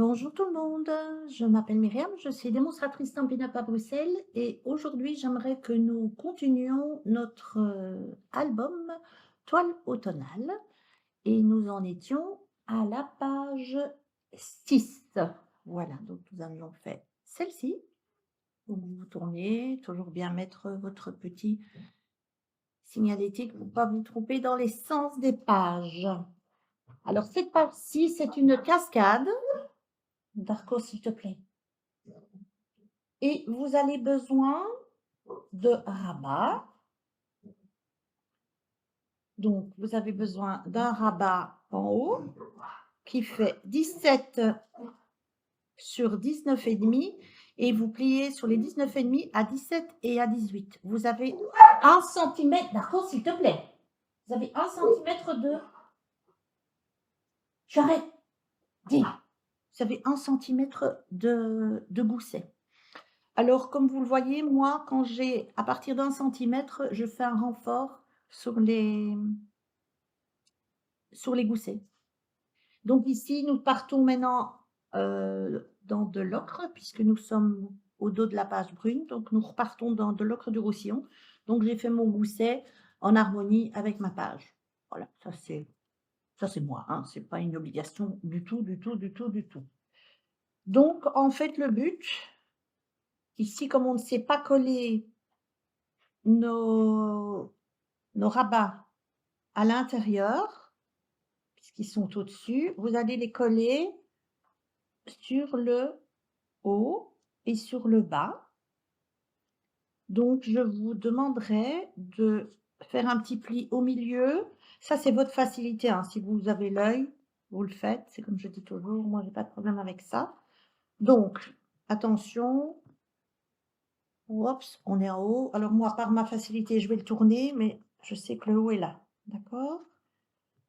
Bonjour tout le monde, je m'appelle Myriam, je suis démonstratrice Stampin' Up à Bruxelles et aujourd'hui j'aimerais que nous continuions notre album Toile automnale et nous en étions à la page 6. Voilà, donc nous avions fait celle-ci. Donc vous tournez, toujours bien mettre votre petit signalétique pour ne pas vous tromper dans les sens des pages. Alors cette page-ci, c'est une cascade. Darko, s'il te plaît. Et vous avez besoin de rabat. Donc, vous avez besoin d'un rabat en haut qui fait 17 sur 19,5 et vous pliez sur les 19,5 à 17 et à 18. Vous avez 1 cm, d'accord, s'il te plaît. Vous avez 1 cm de... J'arrête. Dis. Vous avez 1 cm de gousset. Alors, comme vous le voyez, moi, quand j'ai à partir d'1 centimètre, je fais un renfort sur les goussets. Donc ici, nous partons maintenant dans de l'ocre, puisque nous sommes au dos de la page brune. Donc nous repartons dans de l'ocre du Roussillon. Donc j'ai fait mon gousset en harmonie avec ma page. Voilà, ça c'est moi, hein, c'est pas une obligation du tout, du tout, du tout, du tout. Donc en fait, le but, ici, comme on ne sait pas coller nos rabats à l'intérieur, puisqu'ils sont au-dessus, vous allez les coller sur le haut et sur le bas. Donc, je vous demanderai de faire un petit pli au milieu. Ça, c'est votre facilité, hein. Si vous avez l'œil, vous le faites. C'est comme je dis toujours, moi, j'ai pas de problème avec ça. Donc, attention. Oups, on est en haut. Alors moi, par ma facilité, je vais le tourner, mais je sais que le haut est là. D'accord?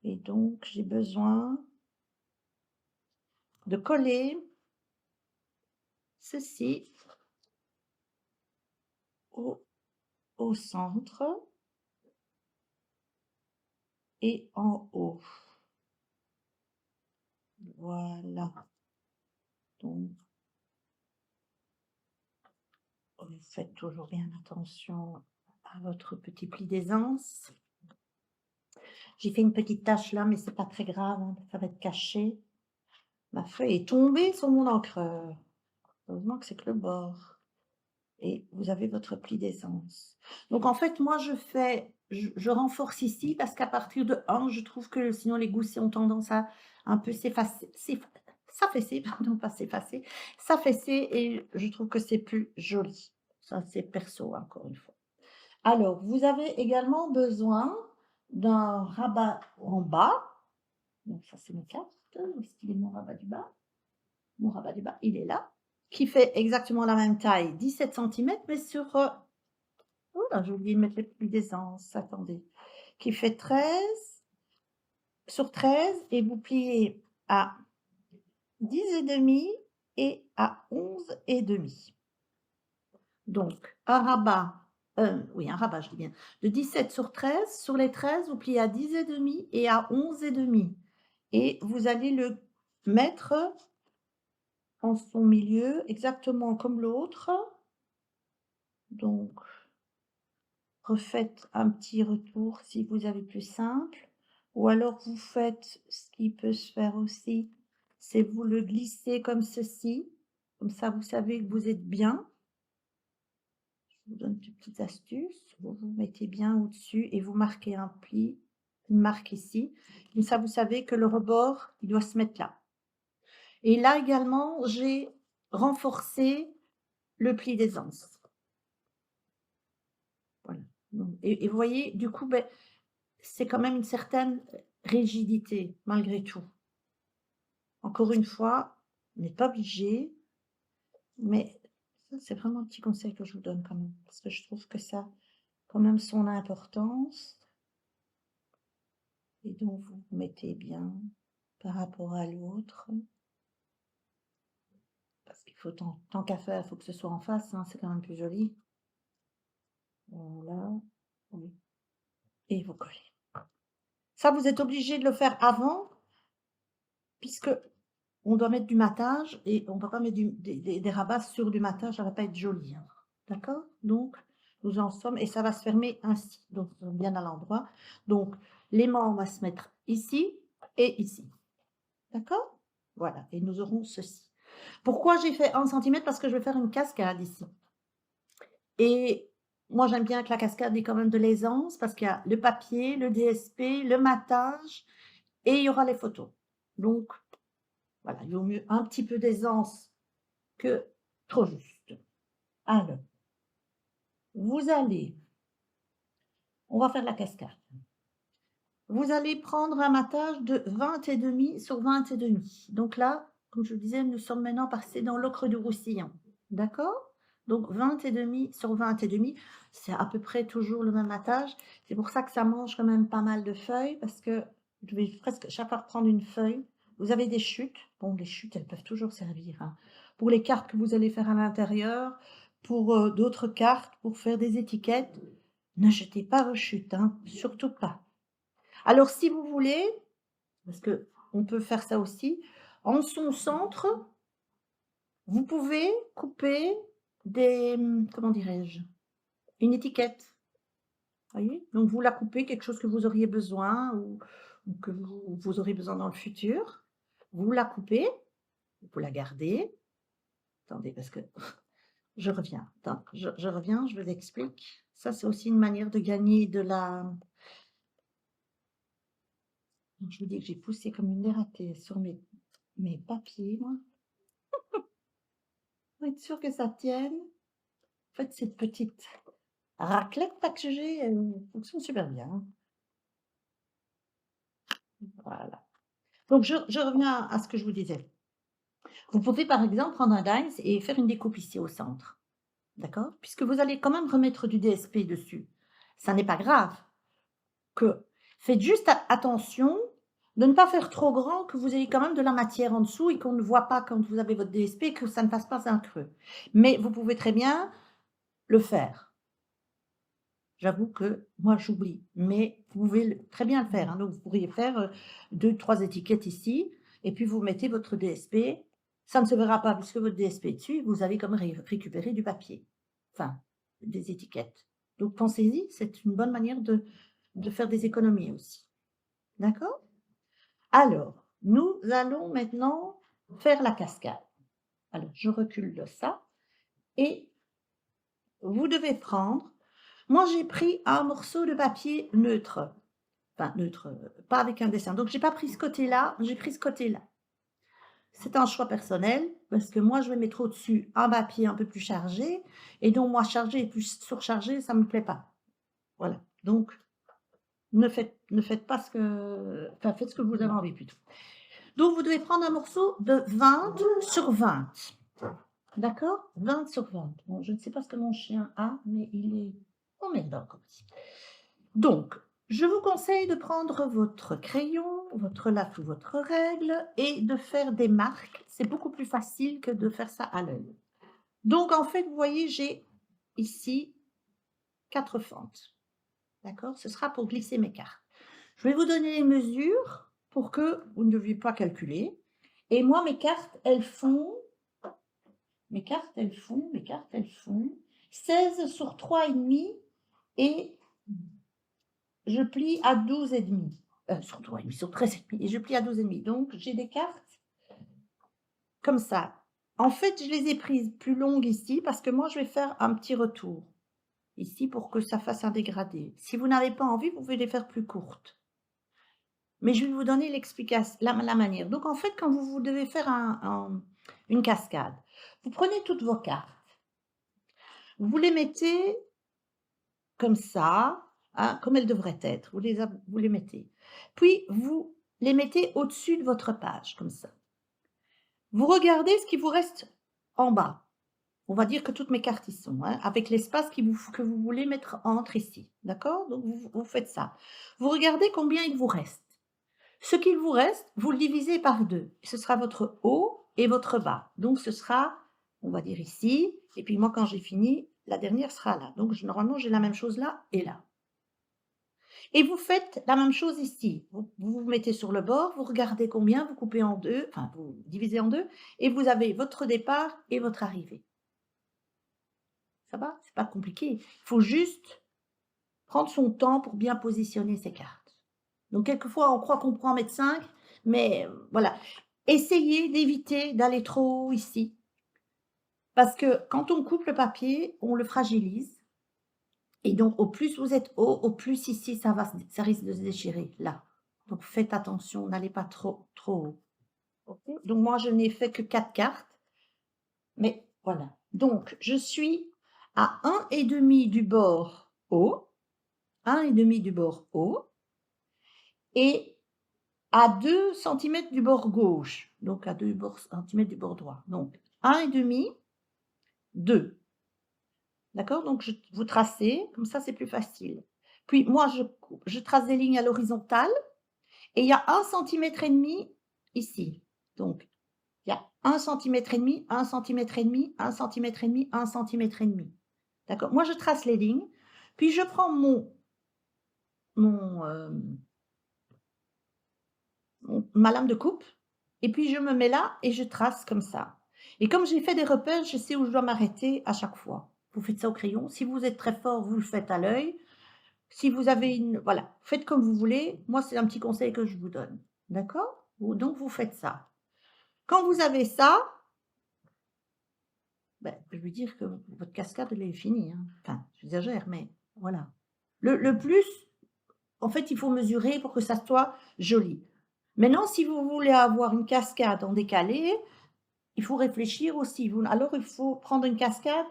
Et donc, j'ai besoin de coller ceci au centre et en haut. Voilà. Donc, vous faites toujours bien attention à votre petit pli d'aisance. J'ai fait une petite tache là, mais c'est pas très grave, hein, ça va être caché. Ma feuille est tombée sur mon encreur. Heureusement que c'est que le bord. Et vous avez votre pli d'aisance. Donc en fait, moi je renforce ici parce qu'à partir de 1, je trouve que sinon les goussets ont tendance à un peu s'affaisser, pardon, pas s'effacer, s'affaisser et je trouve que c'est plus joli. Ça, c'est perso, encore une fois. Alors, vous avez également besoin d'un rabat en bas. Donc ça, c'est mes cartes. Où est-ce qu'il est mon rabat du bas? Mon rabat du bas, il est là. Qui fait exactement la même taille, 17 cm, mais sur... oh là, j'ai oublié de mettre les plis d'aisance, attendez. Qui fait 13 sur 13 et vous pliez à 10,5 et à 11,5. Donc, un rabat, oui, un rabat, je dis bien, de 17 sur 13. Sur les 13, vous pliez à 10,5 et à 11,5. Et vous allez le mettre en son milieu, exactement comme l'autre. Donc, refaites un petit retour si vous avez plus simple. Ou alors vous faites ce qui peut se faire aussi, c'est vous le glissez comme ceci. Comme ça, vous savez que vous êtes bien. Je vous donne une petite astuce. Vous vous mettez bien au-dessus et vous marquez un pli, une marque ici. Comme ça, vous savez que le rebord, il doit se mettre là. Et là également, j'ai renforcé le pli d'aisance. Voilà. Et vous voyez, du coup, ben, c'est quand même une certaine rigidité, malgré tout. Encore une fois, on n'est pas obligé, mais ça, c'est vraiment un petit conseil que je vous donne quand même, parce que je trouve que ça a quand même son importance. Et donc, vous vous mettez bien par rapport à l'autre. Parce qu'il faut, tant qu'à faire, il faut que ce soit en face, hein, c'est quand même plus joli. Voilà. Oui. Et vous collez. Ça, vous êtes obligé de le faire avant, puisque on doit mettre du matage et on ne peut pas mettre des rabats sur du matage, ça ne va pas être joli, hein. D'accord? Donc nous en sommes et ça va se fermer ainsi, donc bien à l'endroit. Donc l'aimant, on va se mettre ici et ici. D'accord? Voilà et nous aurons ceci. Pourquoi j'ai fait 1 centimètre? Parce que je vais faire une cascade ici et moi j'aime bien que la cascade ait quand même de l'aisance parce qu'il y a le papier, le DSP, le matage et il y aura les photos. Donc voilà, il vaut mieux un petit peu d'aisance que trop juste. Alors, vous allez on va faire la cascade. Vous allez prendre un matage de 20 et demi sur 20 et demi. Donc là, comme je vous disais, nous sommes maintenant passés dans l'ocre du Roussillon. D'accord? Donc 20 et demi sur 20 et demi, c'est à peu près toujours le même matage. C'est pour ça que ça mange quand même pas mal de feuilles parce que je vais presque chaque fois prendre une feuille. Vous avez des chutes. Bon, les chutes, elles peuvent toujours servir, hein. Pour les cartes que vous allez faire à l'intérieur, pour d'autres cartes, pour faire des étiquettes. Ne jetez pas vos chutes, hein, surtout pas. Alors si vous voulez, parce qu'on peut faire ça aussi, en son centre, vous pouvez couper des, comment dirais-je? Une étiquette, voyez? Donc vous la coupez, quelque chose que vous auriez besoin ou que vous aurez besoin dans le futur. Vous la coupez, vous la gardez. Attendez parce que je reviens. Attends, je reviens, je vous explique. Ça, c'est aussi une manière de gagner de la je vous dis que j'ai poussé comme une dératée sur mes papiers, moi. Pour être sûre que ça tienne. En fait, cette petite raclette là que j'ai, elle fonctionne super bien, hein. Voilà. Donc je reviens à ce que je vous disais. Vous pouvez par exemple prendre un dimes et faire une découpe ici au centre, d'accord? Puisque vous allez quand même remettre du DSP dessus. Ça n'est pas grave que faites juste attention de ne pas faire trop grand, que vous ayez quand même de la matière en dessous et qu'on ne voit pas quand vous avez votre DSP, que ça ne fasse pas un creux. Mais vous pouvez très bien le faire. J'avoue que moi j'oublie, mais vous pouvez très bien le faire, hein. Donc vous pourriez faire 2-3 étiquettes ici et puis vous mettez votre DSP. Ça ne se verra pas puisque votre DSP est dessus, vous avez comme récupéré du papier, enfin des étiquettes. Donc pensez-y, c'est une bonne manière de faire des économies aussi. D'accord? Alors, nous allons maintenant faire la cascade. Alors, je recule de ça et vous devez prendre moi j'ai pris un morceau de papier neutre, enfin neutre, pas avec un dessin. Donc j'ai pas pris ce côté-là, j'ai pris ce côté-là. C'est un choix personnel parce que moi je vais mettre au-dessus un papier un peu plus chargé et donc moi chargé et plus surchargé, ça me plaît pas. Voilà, donc ne faites pas ce que enfin faites ce que vous avez envie plutôt. Donc vous devez prendre un morceau de 20 sur 20. D'accord? 20 sur 20. Bon, je ne sais pas ce que mon chien a, mais il est emmerdant comme ça. Donc, je vous conseille de prendre votre crayon, votre latte ou votre règle et de faire des marques. C'est beaucoup plus facile que de faire ça à l'œil. Donc, en fait, vous voyez, j'ai ici 4 fentes. D'accord? Ce sera pour glisser mes cartes. Je vais vous donner les mesures pour que vous ne deviez pas calculer. Et moi, mes cartes, elles font 16 sur 3,5 et je plie à 12,5. Sur 3,5, sur 13,5 et je plie à 12,5. Donc j'ai des cartes comme ça. En fait, je les ai prises plus longues ici parce que moi je vais faire un petit retour ici pour que ça fasse un dégradé. Si vous n'avez pas envie, vous pouvez les faire plus courtes. Mais je vais vous donner l'explication, la manière. Donc en fait, quand vous devez faire une cascade, vous prenez toutes vos cartes, vous les mettez comme ça, hein, comme elles devraient être. Vous les mettez. Puis vous les mettez au-dessus de votre page, comme ça. Vous regardez ce qui vous reste en bas. On va dire que toutes mes cartes y sont, hein, avec l'espace que vous voulez mettre entre ici. D'accord? Donc vous faites ça. Vous regardez combien il vous reste. Ce qu'il vous reste, vous le divisez par 2. Ce sera votre haut et votre bas. Donc ce sera, on va dire ici, et puis moi quand j'ai fini, la dernière sera là. Donc normalement j'ai la même chose là et là. Et vous faites la même chose ici. Vous mettez sur le bord, vous regardez combien, vous coupez en deux, enfin vous divisez en deux, et vous avez votre départ et votre arrivée. Ça va? C'est pas compliqué. Il faut juste prendre son temps pour bien positionner ses cartes. Donc quelquefois, on croit qu'on peut en mettre 5, mais voilà. Essayez d'éviter d'aller trop haut ici. Parce que quand on coupe le papier, on le fragilise. Et donc, au plus vous êtes haut, au plus ici, ça risque de se déchirer, là. Donc, faites attention, n'allez pas trop haut. Okay? Donc, moi, je n'ai fait que 4 cartes. Mais voilà. Donc, je suis à 1,5 du bord haut, 1,5 du bord haut, et à 2 cm du bord gauche. Donc, à 2 cm du bord droit. Donc, 1,5, 2. D'accord? Donc, vous tracez, comme ça, c'est plus facile. Puis, moi, je trace des lignes à l'horizontale et il y a 1,5 cm ici. Donc, il y a 1,5 cm, 1,5 cm, 1,5 cm, 1,5 cm. D'accord? Moi, je trace les lignes, puis je prends ma lame de coupe et puis je me mets là et je trace comme ça. Et comme j'ai fait des repères, je sais où je dois m'arrêter à chaque fois. Vous faites ça au crayon. Si vous êtes très fort, vous le faites à l'œil. Si vous avez voilà, faites comme vous voulez. Moi, c'est un petit conseil que je vous donne. D'accord? Donc, vous faites ça. Quand vous avez ça, ben, je veux dire que votre cascade, elle est finie. Hein. Enfin, j'exagère, mais voilà. Le plus, en fait, il faut mesurer pour que ça soit joli. Maintenant, si vous voulez avoir une cascade en décalé, il faut réfléchir aussi. Alors, il faut prendre une cascade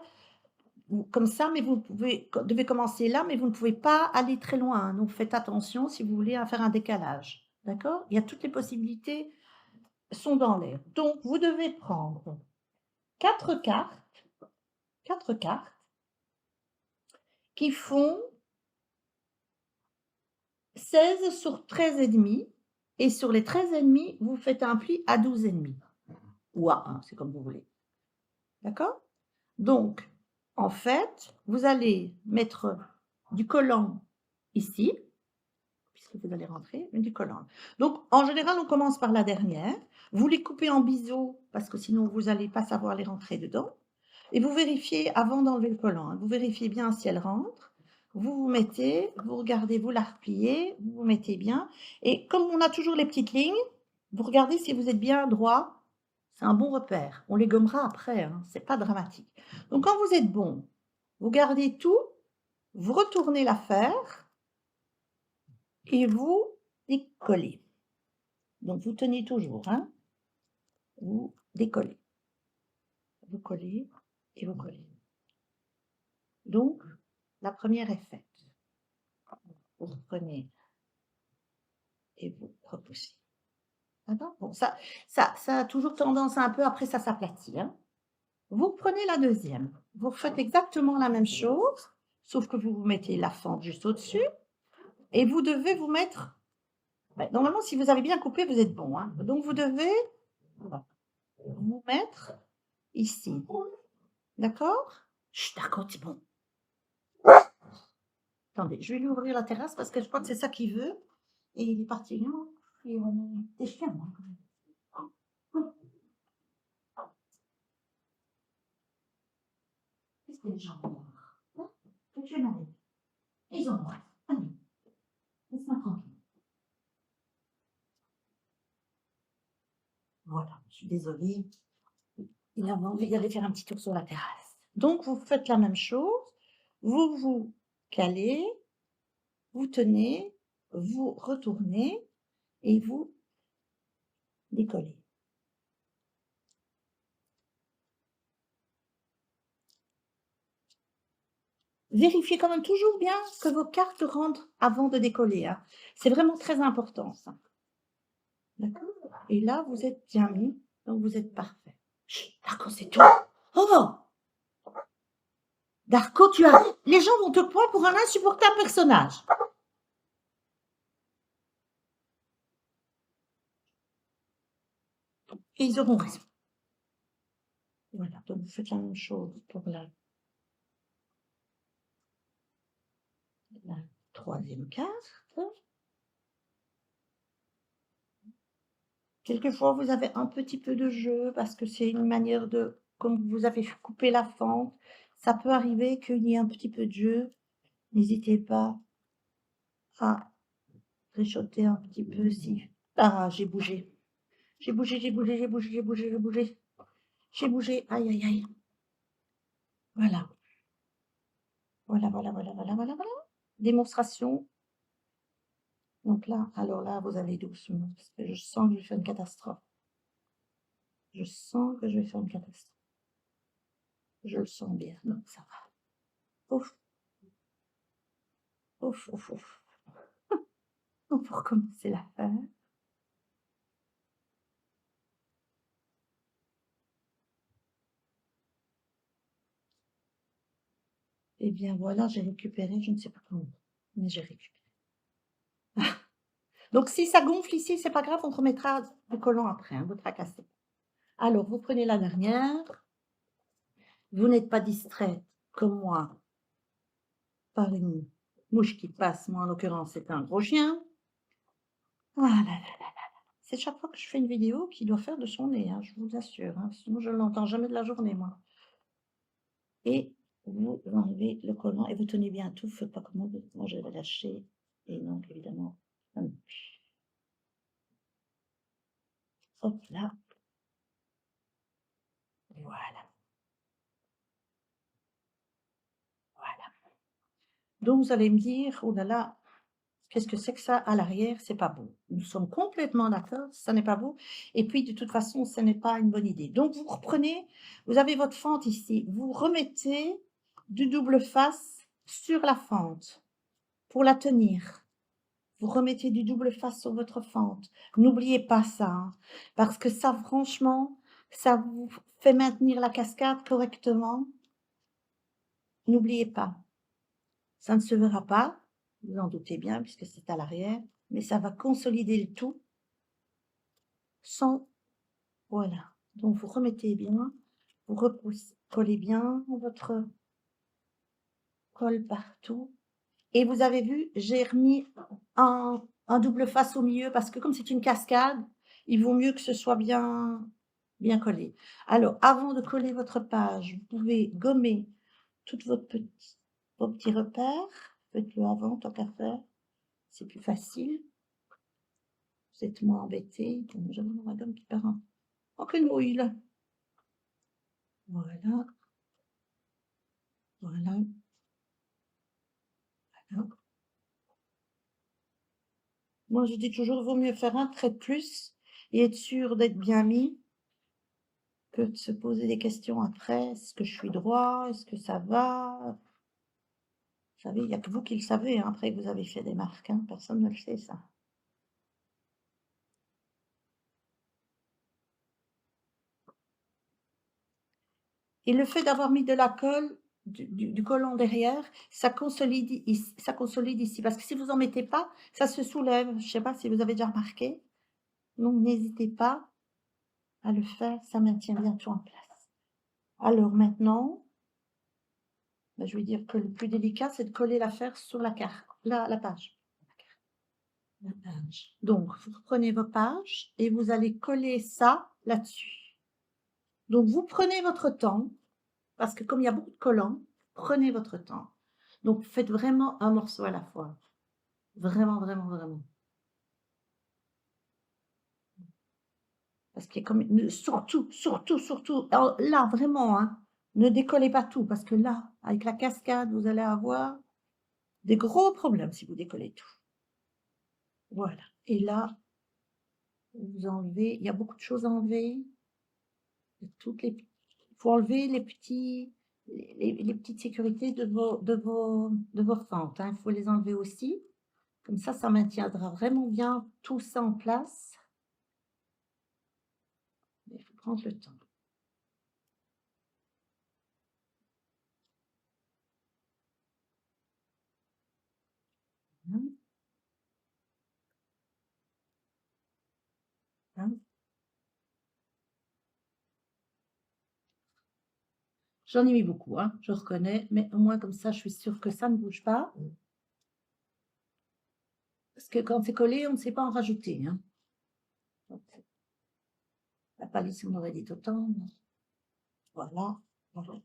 comme ça, mais vous devez commencer là, mais vous ne pouvez pas aller très loin. Donc, faites attention si vous voulez faire un décalage. D'accord? Il y a toutes les possibilités sont dans l'air. Donc, vous devez prendre 4 cartes qui font 16 sur 13,5. Et sur les 13,5, vous faites un pli à 12,5. Ou à 1, c'est comme vous voulez. D'accord? Donc, en fait, vous allez mettre du collant ici, puisque vous allez rentrer, du collant. Donc, en général, on commence par la dernière. Vous les coupez en biseau, parce que sinon, vous n'allez pas savoir les rentrer dedans. Et vous vérifiez, avant d'enlever le collant, hein, vous vérifiez bien si elle rentre. Vous vous mettez, vous regardez, vous la repliez, vous vous mettez bien. Et comme on a toujours les petites lignes, vous regardez si vous êtes bien droit. C'est un bon repère. On les gommera après, hein, c'est pas dramatique. Donc, quand vous êtes bon, vous gardez tout, vous retournez l'affaire et vous décollez. Donc, vous tenez toujours, hein, vous décollez. Vous collez et vous collez. Donc, la première est faite. Vous reprenez et vous repoussez. D'accord? Bon, ça a toujours tendance à un peu, après ça s'aplatit. Hein. Vous prenez la deuxième. Vous faites exactement la même chose, sauf que vous mettez la fente juste au-dessus. Et vous devez vous mettre... Ben, normalement, si vous avez bien coupé, vous êtes bon. Hein. Donc, vous devez vous mettre ici. D'accord? D'accord, c'est bon. Attendez, je vais lui ouvrir la terrasse parce que je crois que c'est ça qu'il veut. Et il est parti. Non, et des chiens, moi. Qu'est-ce que les gens ont voir? Que tu es malade. Ils ont droit. Allez, laisse-moi tranquille. Voilà, je suis désolée. Il avait envie d'aller faire un petit tour sur la terrasse. Donc, vous faites la même chose. Vous vous calez, vous tenez, vous retournez et vous décollez. Vérifiez quand même toujours bien que vos cartes rentrent avant de décoller. Hein. C'est vraiment très important, ça. D'accord? Et là, vous êtes bien mis, donc vous êtes parfait. Darko, c'est tout. Oh! Darko, tu as... Les gens vont te prendre pour un insupportable personnage. Et ils auront raison. Voilà, donc vous faites la même chose pour la troisième carte. Quelquefois, vous avez un petit peu de jeu parce que c'est une manière de, comme vous avez coupé la fente, ça peut arriver qu'il y ait un petit peu de jeu. N'hésitez pas à réchauffer un petit peu si... Ah, j'ai bougé. J'ai bougé, j'ai bougé, j'ai bougé, j'ai bougé, j'ai bougé. J'ai bougé, aïe, aïe, aïe. Voilà. Voilà, voilà, voilà, voilà, voilà, voilà. Démonstration. Donc là, alors là, vous allez doucement, parce que je sens que je vais faire une catastrophe. Je sens que je vais faire une catastrophe. Je le sens bien. Non, ça va. Ouf, ouf, ouf, ouf. On peut recommencer l'affaire. Eh bien voilà, j'ai récupéré, je ne sais pas comment, mais j'ai récupéré. Donc si ça gonfle ici, c'est pas grave, on remettra le collant après, hein, vous tracassez. Alors, vous prenez la dernière. Vous n'êtes pas distraite, comme moi, par une mouche qui passe. Moi, en l'occurrence, c'est un gros chien. Ah là là là là. C'est chaque fois que je fais une vidéo qu'il doit faire de son nez, hein, je vous assure, hein, sinon je ne l'entends jamais de la journée, moi. Et vous enlevez le collant et vous tenez bien tout, faites pas comme moi je vais lâcher. Et donc, évidemment, hop là, voilà, voilà. Donc, vous allez me dire, oh là là, qu'est-ce que c'est que ça à l'arrière? C'est pas beau. Nous sommes complètement d'accord, ça n'est pas beau. Et puis, de toute façon, ce n'est pas une bonne idée. Donc, vous reprenez, vous avez votre fente ici, vous remettez du double face sur la fente pour la tenir. Vous remettez du double face sur votre fente. N'oubliez pas ça, hein, parce que ça, franchement, ça vous fait maintenir la cascade correctement. N'oubliez pas, ça ne se verra pas, vous en doutez bien, puisque c'est à l'arrière, mais ça va consolider le tout sans... Voilà. Donc, vous remettez bien, vous collez bien votre colle partout. Et vous avez vu, j'ai remis un double face au milieu parce que comme c'est une cascade, il vaut mieux que ce soit bien collé. Alors, avant de coller votre page, vous pouvez gommer toutes vos petits repères. Faites-le avant, tant qu'à faire. C'est plus facile. Vous êtes moins embêté. J'avais ma gomme qui part en quenouille, là. Voilà. Voilà. Voilà. Moi, je dis toujours, il vaut mieux faire un trait de plus et être sûr d'être bien mis que de se poser des questions après. Est-ce que je suis droit? Est-ce que ça va? Vous savez, il n'y a que vous qui le savez, hein, après que vous avez fait des marques, hein, personne ne le sait, ça. Et le fait d'avoir mis de la colle, du collant derrière, ça consolide ici. Parce que si vous n'en mettez pas, ça se soulève. Je ne sais pas si vous avez déjà remarqué. Donc, n'hésitez pas à le faire, ça maintient bien tout en place. Alors maintenant, ben, je vais dire que le plus délicat, c'est de coller l'affaire sur la carte, la page. La page. Donc, vous reprenez vos pages et vous allez coller ça là-dessus. Donc, vous prenez votre temps, parce que comme il y a beaucoup de collants, prenez votre temps. Donc, faites vraiment un morceau à la fois. Vraiment, vraiment, vraiment. Parce qu'il y a comme... Surtout, surtout, surtout, alors là, vraiment, hein, ne décollez pas tout, parce que là, avec la cascade, vous allez avoir des gros problèmes si vous décollez tout. Voilà. Et là, vous enlevez, il y a beaucoup de choses à enlever. Toutes les, il faut enlever les petites sécurités de vos fentes, hein. Il faut les enlever aussi. Comme ça maintiendra vraiment bien tout ça en place. Mais il faut prendre le temps. Hein, hein. J'en ai mis beaucoup, hein, je reconnais, mais au moins comme ça, je suis sûre que ça ne bouge pas. que quand c'est collé, on ne sait pas en rajouter, hein. Donc, la palisse, on m'aurait dit autant. Voilà.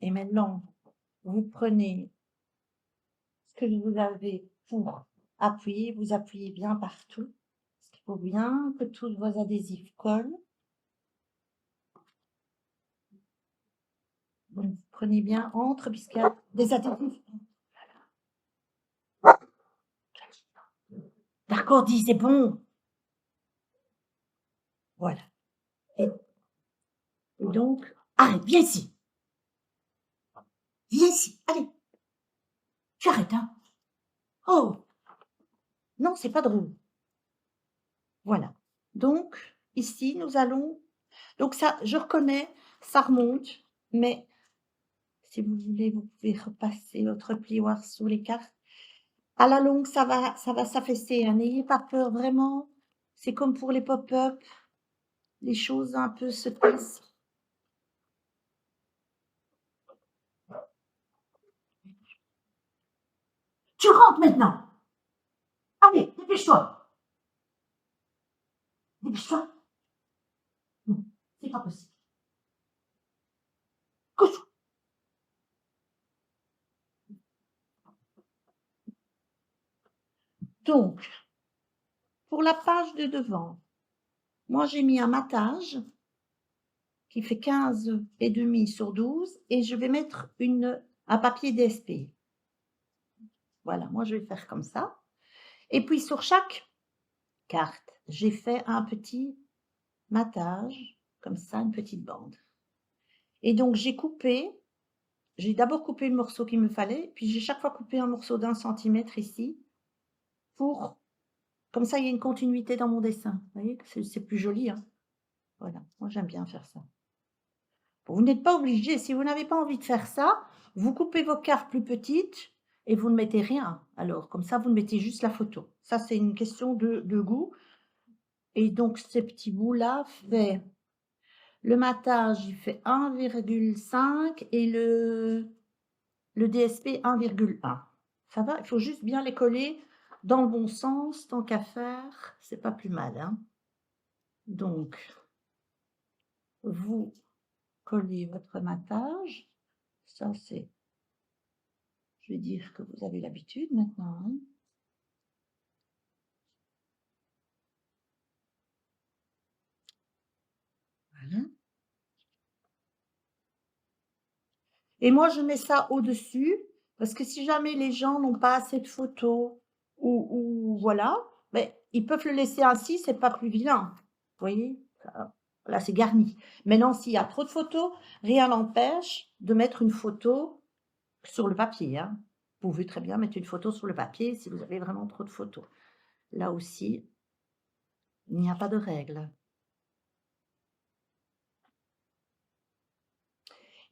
Et maintenant, vous prenez ce que vous avez pour appuyer, vous appuyez bien partout. Parce qu'il faut bien que tous vos adhésifs collent. Donc, vous prenez bien entre, puisqu'il y a des adhésifs. D'accord, dis, c'est bon. Voilà. Et donc, arrête, viens ici. Viens ici, allez. Tu arrêtes, hein. Oh, non, c'est pas drôle. Voilà. Donc, ici, nous allons... Donc ça, je reconnais, ça remonte, mais si vous voulez, vous pouvez repasser votre plioir sous les cartes. À la longue, ça va s'affaisser, hein. N'ayez pas peur, vraiment. C'est comme pour les pop-up. Les choses un peu se passent. Tu rentres maintenant. Allez, dépêche-toi. Dépêche-toi. Non, c'est pas possible. Couche. Donc, pour la page de devant, moi j'ai mis un matage qui fait 15,5 sur 12 et je vais mettre un papier DSP. Voilà, moi je vais faire comme ça. Et puis sur chaque carte, j'ai fait un petit matage, comme ça, une petite bande. Et donc j'ai d'abord coupé le morceau qu'il me fallait, puis j'ai chaque fois coupé un morceau d'1 centimètre ici, pour, comme ça il y a une continuité dans mon dessin. Vous voyez, c'est plus joli, hein. Voilà, moi j'aime bien faire ça. Vous n'êtes pas obligé, si vous n'avez pas envie de faire ça, vous coupez vos cartes plus petites et vous ne mettez rien. Alors, comme ça, vous mettez juste la photo. Ça, c'est une question de goût. Et donc, ces petits bouts-là fait... Le matage, il fait 1,5 et le DSP 1,1. Ça va? Il faut juste bien les coller dans le bon sens, tant qu'à faire. C'est pas plus mal, hein. Donc, vous collez votre matage. Ça, c'est... Je vais dire que vous avez l'habitude maintenant, hein. Voilà. Et moi, je mets ça au-dessus, parce que si jamais les gens n'ont pas assez de photos, ou voilà, ben, ils peuvent le laisser ainsi, c'est pas plus vilain. Vous voyez? Là, c'est garni. Maintenant, s'il y a trop de photos, rien n'empêche de mettre une photo sur le papier, hein. Vous pouvez très bien mettre une photo sur le papier si vous avez vraiment trop de photos. Là aussi, il n'y a pas de règle.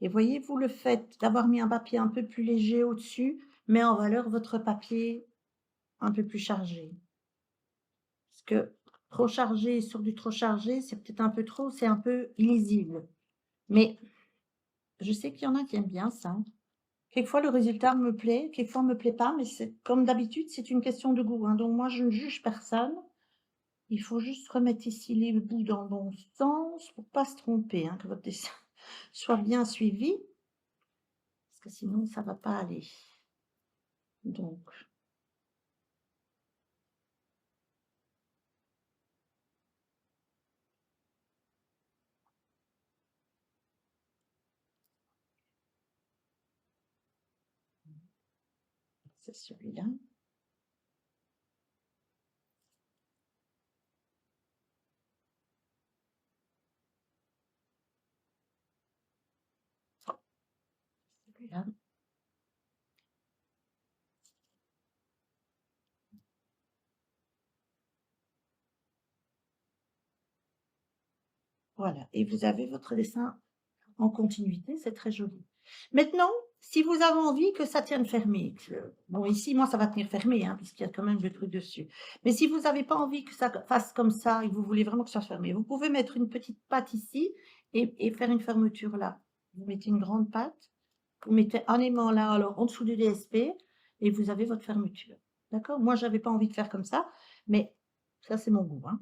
Et voyez-vous, le fait d'avoir mis un papier un peu plus léger au-dessus met en valeur votre papier un peu plus chargé. Parce que trop chargé sur du trop chargé, c'est peut-être un peu trop, c'est un peu illisible. Mais je sais qu'il y en a qui aiment bien ça. Quelquefois, le résultat me plaît, quelquefois, ne me plaît pas, mais c'est comme d'habitude, c'est une question de goût, hein. Donc moi, je ne juge personne. Il faut juste remettre ici les bouts dans le bon sens pour pas se tromper, hein, que votre dessin soit bien suivi. Parce que sinon, ça va pas aller. Donc, c'est celui-là. Celui-là. Voilà. Et vous avez votre dessin en continuité, c'est très joli. Maintenant, si vous avez envie que ça tienne fermé, bon ici, moi, ça va tenir fermé, hein, puisqu'il y a quand même le truc dessus. Mais si vous n'avez pas envie que ça fasse comme ça et que vous voulez vraiment que ça soit fermé, vous pouvez mettre une petite patte ici et faire une fermeture là. Vous mettez une grande patte, vous mettez un aimant là, alors en dessous du DSP, et vous avez votre fermeture. D'accord? Moi, je n'avais pas envie de faire comme ça, Mais ça, c'est mon goût, hein.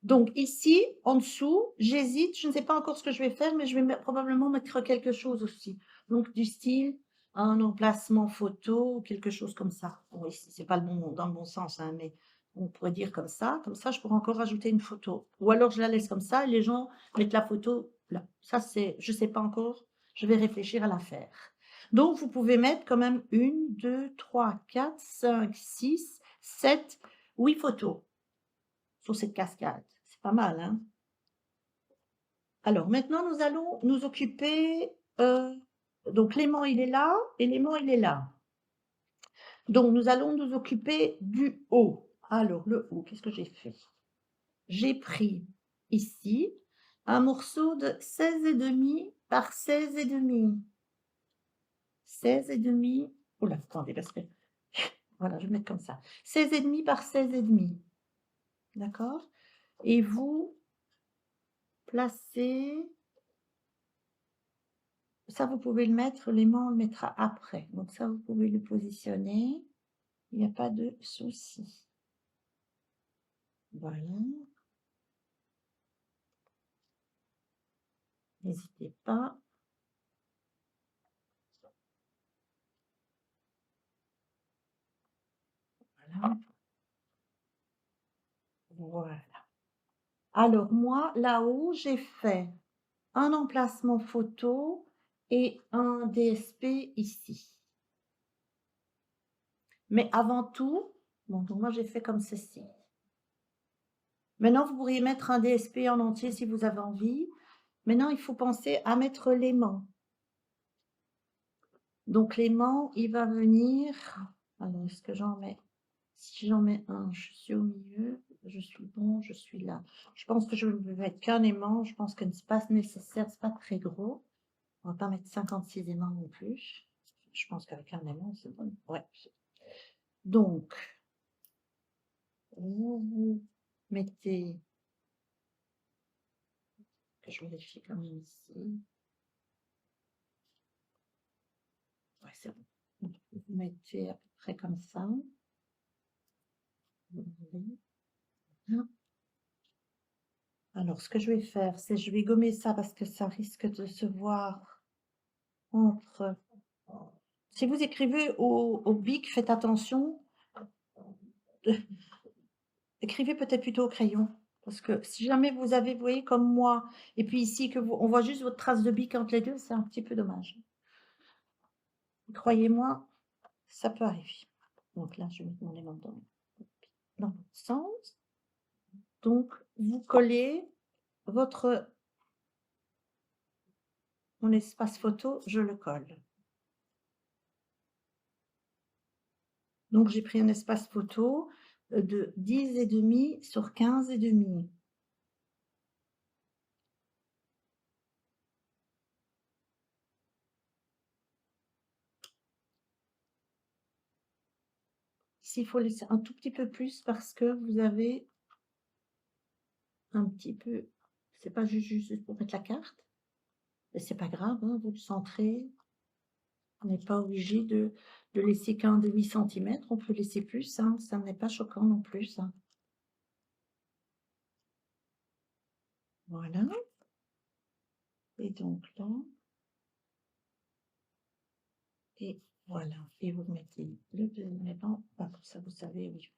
Donc ici, en dessous, j'hésite, je ne sais pas encore ce que je vais faire, mais je vais probablement mettre quelque chose aussi. Donc du style, un emplacement photo, quelque chose comme ça. Oui, c'est pas le bon, dans le bon sens, hein, mais on pourrait dire comme ça, je pourrais encore rajouter une photo. Ou alors je la laisse comme ça et les gens mettent la photo là. Ça, c'est, je sais pas encore, je vais réfléchir à la faire. Donc vous pouvez mettre quand même 1, 2, 3, 4, 5, 6, 7, 8 photos sur cette cascade. C'est pas mal, hein? Alors maintenant, nous allons nous occuper, donc Clément, il est là et Léman, il est là. Donc nous allons nous occuper du haut. Alors le haut, qu'est-ce que j'ai fait? J'ai pris ici un morceau de 16,5 par 16,5. 16,5. Oh là, attendez, parce que voilà, je vais mettre comme ça. 16,5 par 16,5. D'accord? Et vous placez. Ça, vous pouvez le mettre, l'aimant, on le mettra après. Donc ça, vous pouvez le positionner. Il n'y a pas de souci. Voilà. N'hésitez pas. Voilà. Voilà. Alors moi, là-haut, j'ai fait un emplacement photo et un DSP ici. Mais avant tout, bon, donc moi j'ai fait comme ceci. Maintenant, vous pourriez mettre un DSP en entier si vous avez envie. Maintenant, il faut penser à mettre l'aimant. Donc l'aimant, il va venir. Alors, est-ce que j'en mets? Si j'en mets un, je suis au milieu, je suis bon, je suis là. Je pense que je vais mettre qu'un aimant. Je pense que c'est pas nécessaire, c'est pas très gros. On va pas mettre 56 aimants non plus. Je pense qu'avec un aimant, c'est bon. Ouais. Donc, vous mettez, que je vérifie quand même ici. Ouais, c'est bon. Vous mettez à peu près comme ça. Alors, ce que je vais faire, c'est je vais gommer ça parce que ça risque de se voir entre. Si vous écrivez au bic, faites attention. Écrivez peut-être plutôt au crayon. Parce que si jamais vous avez, vous voyez, comme moi, et puis ici, on voit juste votre trace de bic entre les deux, c'est un petit peu dommage. Croyez-moi, ça peut arriver. Donc là, je vais mettre mon aimant dans l'autre sens. Donc, vous collez mon espace photo, je le colle. Donc, j'ai pris un espace photo de 10,5 sur 15,5. Ici, il faut laisser un tout petit peu plus parce que vous avez un petit peu, c'est pas juste pour mettre la carte, mais c'est pas grave, hein, vous le centrez. On n'est pas obligé de laisser qu'un demi-centimètre, on peut laisser plus, hein, ça n'est pas choquant non plus. Hein. Voilà. Et donc là, et voilà. Et vous mettez le deuxième aimant, comme ça vous savez, oui.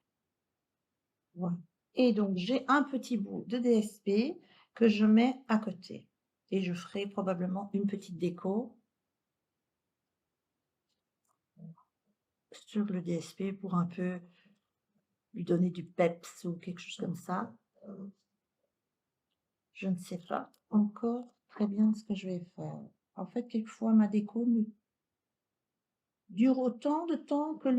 Voilà. Et donc j'ai un petit bout de DSP que je mets à côté. Et je ferai probablement une petite déco sur le DSP pour un peu lui donner du peps ou quelque chose comme ça. Je ne sais pas encore très bien ce que je vais faire. En fait, quelquefois, ma déco dure autant de temps que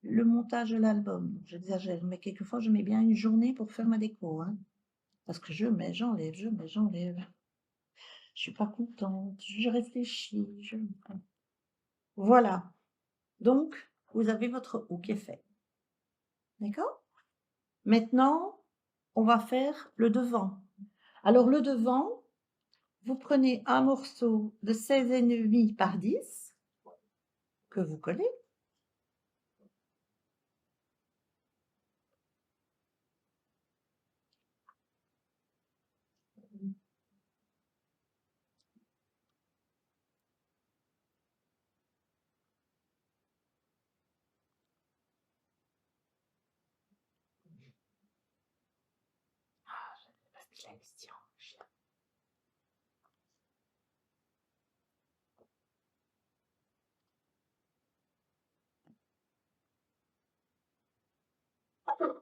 le montage de l'album. J'exagère, mais quelquefois, je mets bien une journée pour faire ma déco. Hein, parce que je mets, j'enlève, je mets, j'enlève. Je suis pas contente, je réfléchis. Voilà. Donc, vous avez votre haut qui est fait. D'accord? Maintenant, on va faire le devant. Alors, le devant, vous prenez un morceau de 16,5 par 10 que vous collez.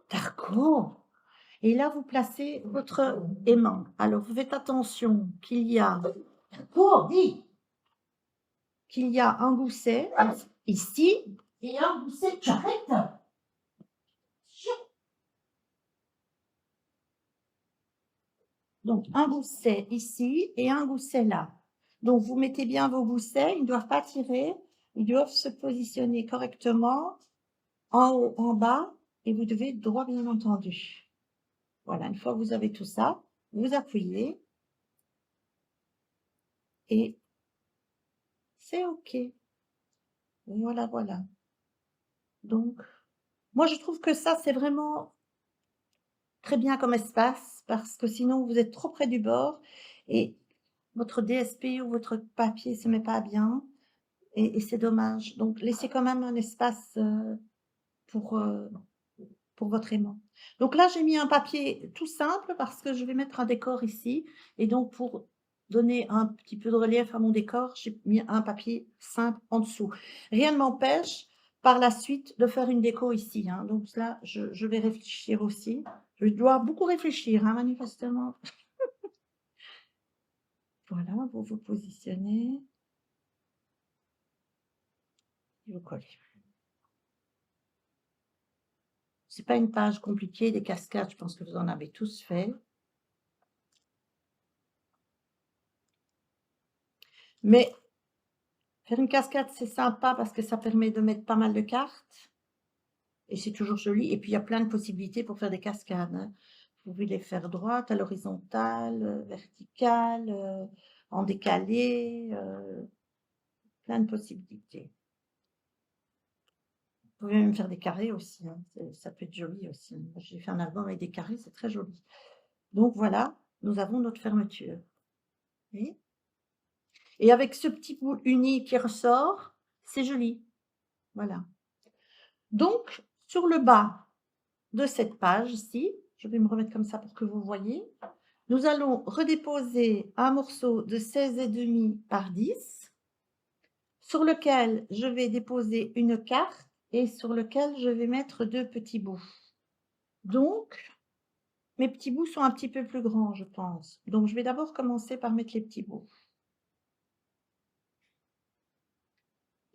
D'accord. Et là, vous placez votre aimant. Alors, vous faites attention qu'il y a, d'accord, dis, qu'il y a un gousset ici et un gousset, j'arrête. Donc, un gousset ici et un gousset là. Donc, vous mettez bien vos goussets, ils ne doivent pas tirer, ils doivent se positionner correctement en haut, en bas, et vous devez être droit, bien entendu. Voilà, une fois que vous avez tout ça, vous appuyez et c'est OK. Voilà, voilà. Donc, moi, je trouve que ça, c'est vraiment très bien comme espace parce que sinon, vous êtes trop près du bord et votre DSP ou votre papier se met pas bien et c'est dommage. Donc, laissez quand même un espace pour, euh, pour votre aimant. Donc là, j'ai mis un papier tout simple parce que je vais mettre un décor ici. Et donc, pour donner un petit peu de relief à mon décor, j'ai mis un papier simple en dessous. Rien ne m'empêche par la suite de faire une déco ici, hein. Donc là, je vais réfléchir aussi. Je dois beaucoup réfléchir, hein, manifestement. Voilà, vous vous positionnez et vous collez. C'est pas une page compliquée, des cascades, je pense que vous en avez tous fait. Mais faire une cascade, c'est sympa parce que ça permet de mettre pas mal de cartes et c'est toujours joli. Et puis, il y a plein de possibilités pour faire des cascades, hein. Vous pouvez les faire droites, à l'horizontale, verticale, en décalé, plein de possibilités. Vous pouvez même faire des carrés aussi, hein. Ça peut être joli aussi. J'ai fait un album avec des carrés, c'est très joli. Donc voilà, nous avons notre fermeture. Vous voyez? Et avec ce petit bout uni qui ressort, c'est joli. Voilà. Donc, sur le bas de cette page ici, je vais me remettre comme ça pour que vous voyez, nous allons redéposer un morceau de 16,5 par 10 sur lequel je vais déposer une carte et sur lequel je vais mettre deux petits bouts. Donc, mes petits bouts sont un petit peu plus grands, je pense. Donc, je vais d'abord commencer par mettre les petits bouts.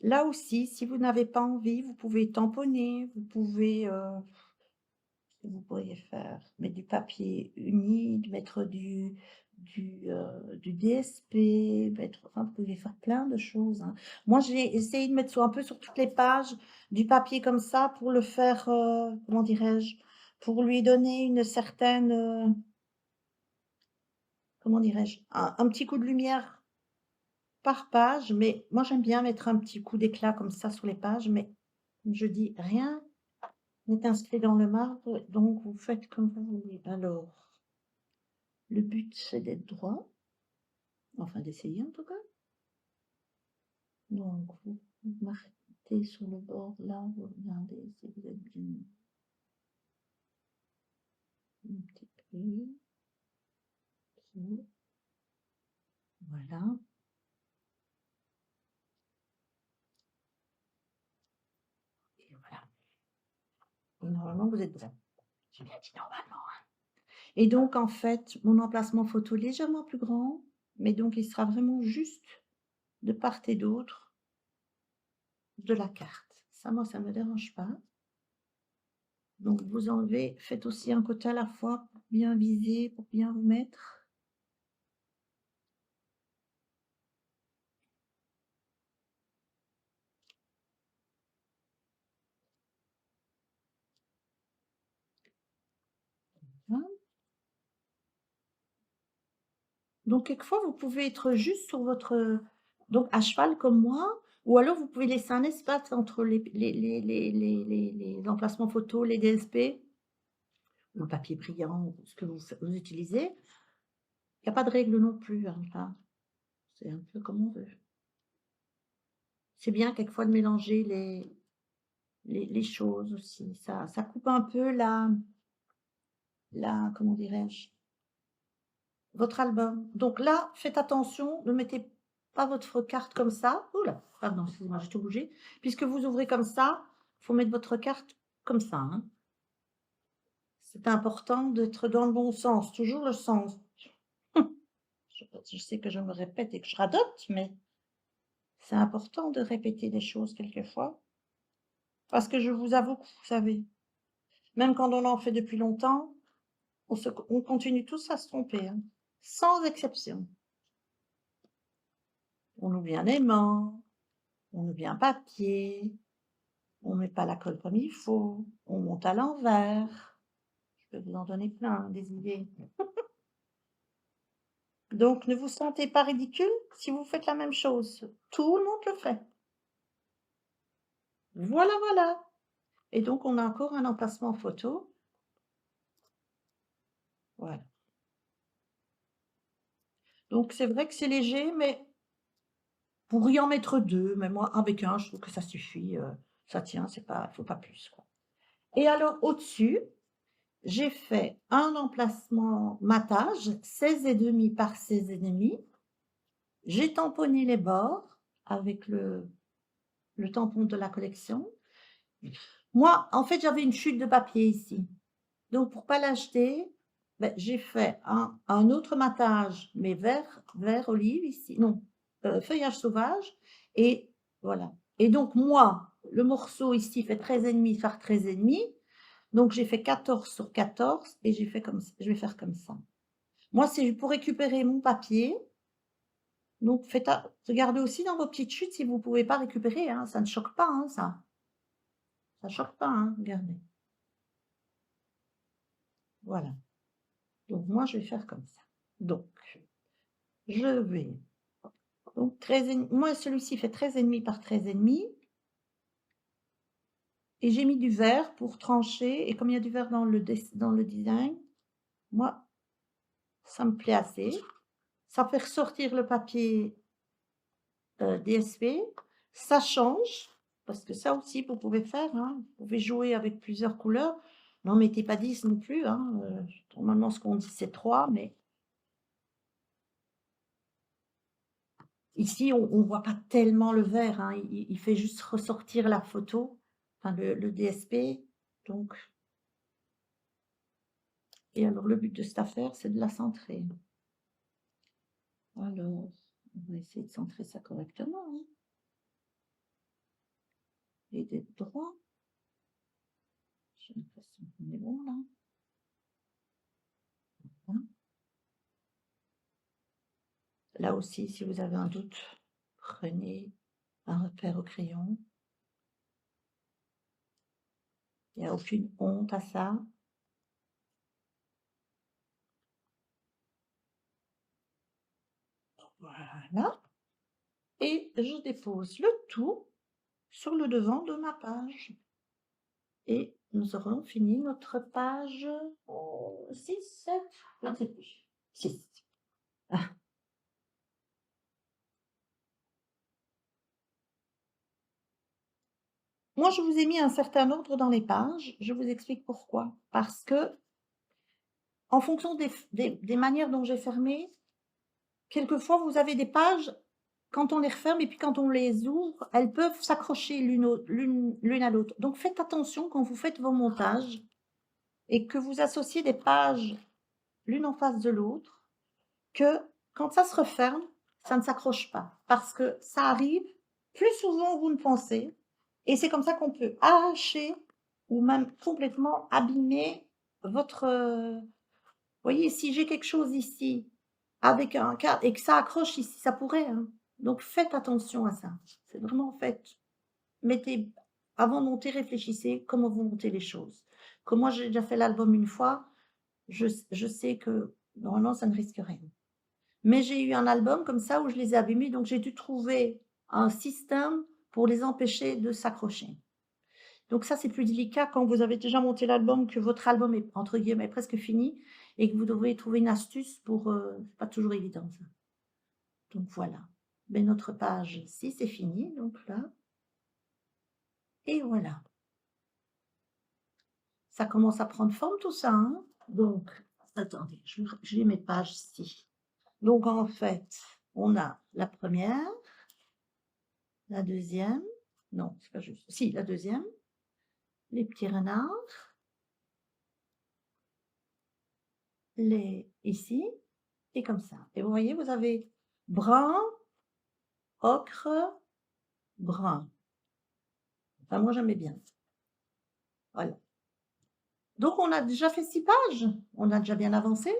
Là aussi, si vous n'avez pas envie, vous pouvez tamponner, vous pouvez vous pourriez faire, mettre du papier uni, mettre du DSP, mettre, enfin, vous pouvez faire plein de choses, hein. Moi, j'ai essayé de mettre un peu sur toutes les pages du papier comme ça pour le faire, comment dirais-je, pour lui donner une certaine, comment dirais-je, un petit coup de lumière par page. Mais moi, j'aime bien mettre un petit coup d'éclat comme ça sur les pages, mais je dis rien n'est inscrit dans le marbre, donc vous faites comme vous voulez. Alors, le but, c'est d'être droit, enfin d'essayer en tout cas. Donc, vous marquez sur le bord là, vous regardez si vous êtes bien un petit peu. Ici. Voilà. Et voilà. Et normalement, vous êtes droit. J'ai bien dit normalement, hein. Et donc, en fait, mon emplacement photo est légèrement plus grand, mais donc il sera vraiment juste de part et d'autre de la carte. Ça, moi, ça ne me dérange pas. Donc, vous enlevez, faites aussi un côté à la fois pour bien viser, pour bien vous mettre. Hein. Donc, quelquefois, vous pouvez être juste sur votre, donc à cheval comme moi, ou alors vous pouvez laisser un espace entre les emplacements photos, les DSP, le papier brillant, ce que vous utilisez. Il n'y a pas de règle non plus, hein, là. C'est un peu comme on veut. C'est bien quelquefois de mélanger les choses aussi. Ça coupe un peu comment dirais-je, votre album. Donc là, faites attention, ne mettez pas votre carte comme ça. Ouh là, pardon, excusez-moi, j'ai tout bougé. Puisque vous ouvrez comme ça, il faut mettre votre carte comme ça, hein. C'est important d'être dans le bon sens, toujours le sens. Je sais que je me répète et que je radote, mais c'est important de répéter des choses quelquefois. Parce que je vous avoue que vous savez, même quand on en fait depuis longtemps, on continue tous à se tromper, hein, sans exception. On oublie un aimant, on oublie un papier, on met pas la colle comme il faut, on monte à l'envers. Je peux vous en donner plein, des idées. Donc ne vous sentez pas ridicule si vous faites la même chose. Tout le monde le fait. Voilà, voilà. Et donc on a encore un emplacement photo. Voilà. Donc c'est vrai que c'est léger, mais vous pourriez en mettre 2, mais moi avec un, je trouve que ça suffit, ça tient, c'est pas il faut pas plus, quoi. Et alors au-dessus, j'ai fait un emplacement matage, 16,5 par 16,5. J'ai tamponné les bords avec le tampon de la collection. Moi, en fait, j'avais une chute de papier ici. Donc pour pas l'acheter, j'ai fait un autre matage, mais vert olive ici, non, feuillage sauvage et voilà. Et donc moi, le morceau ici fait 13,5 par 13,5, donc j'ai fait 14 sur 14 et j'ai fait comme ça, je vais faire comme ça. Moi, c'est pour récupérer mon papier, donc regardez aussi dans vos petites chutes si vous pouvez pas récupérer, hein, ça ne choque pas, hein, ça. Ça choque pas, hein, regardez. Voilà. Donc moi, je vais faire comme ça. Donc je vais donc 13,5, moi celui-ci fait 13,5 par 13,5 et j'ai mis du vert pour trancher et comme il y a du vert dans le design, moi ça me plaît assez. Ça fait ressortir le papier, DSP, ça change parce que ça aussi vous pouvez faire, hein, vous pouvez jouer avec plusieurs couleurs. N'en mettez pas 10 non plus, hein, normalement ce qu'on dit c'est 3, mais ici, on ne voit pas tellement le vert, hein, il fait juste ressortir la photo, enfin le DSP, donc et alors le but de cette affaire, c'est de la centrer. Alors, on va essayer de centrer ça correctement, hein, et d'être droit. J'ai l'impression qu'on est bon là. Voilà. Là aussi, si vous avez un doute, prenez un repère au crayon. Il n'y a aucune honte à ça. Voilà. Et je dépose le tout sur le devant de ma page. Et nous aurons fini notre page 6, 7, je ne sais plus. 6. Moi, je vous ai mis un certain ordre dans les pages. Je vous explique pourquoi. Parce que, en fonction des manières dont j'ai fermé, quelquefois, vous avez des pages, quand on les referme et puis quand on les ouvre, elles peuvent s'accrocher l'une à l'autre. Donc, faites attention quand vous faites vos montages et que vous associez des pages l'une en face de l'autre, que quand ça se referme, ça ne s'accroche pas. Parce que ça arrive plus souvent que vous ne pensez. Et c'est comme ça qu'on peut arracher ou même complètement abîmer votre... Vous voyez, si j'ai quelque chose ici avec un cadre et que ça accroche ici, ça pourrait, hein. Donc faites attention à ça. C'est vraiment fait. Mettez, avant de monter, réfléchissez comment vous montez les choses. Comme moi, j'ai déjà fait l'album une fois, je sais que normalement, ça ne risque rien. Mais j'ai eu un album comme ça où je les ai abîmés, donc j'ai dû trouver un système pour les empêcher de s'accrocher. Donc ça, c'est plus délicat quand vous avez déjà monté l'album, que votre album est entre guillemets presque fini et que vous devez trouver une astuce pour, c'est pas toujours évident ça. Donc voilà. Mais notre page 6 est finie, donc là. Et voilà. Ça commence à prendre forme tout ça, hein. Donc Attendez, j'ai mes pages ici. Donc en fait, on a la première, la deuxième, non, c'est pas juste, si, la deuxième, les petits renards, les ici et comme ça. Et vous voyez, vous avez brun, ocre, brun. Enfin, moi, j'aimais bien. Voilà. Donc, on a déjà fait 6 pages. On a déjà bien avancé.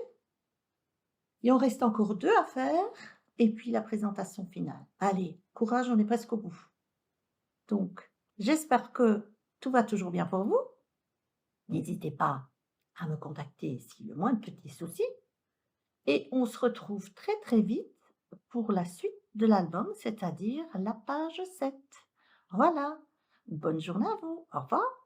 Il en reste encore 2 à faire. Et puis, la présentation finale. Allez, courage, on est presque au bout. Donc, j'espère que tout va toujours bien pour vous. N'hésitez pas à me contacter s'il y a le moindre petit souci. Et on se retrouve très, très vite pour la suite de l'album, c'est-à-dire la page 7. Voilà. Bonne journée à vous. Au revoir.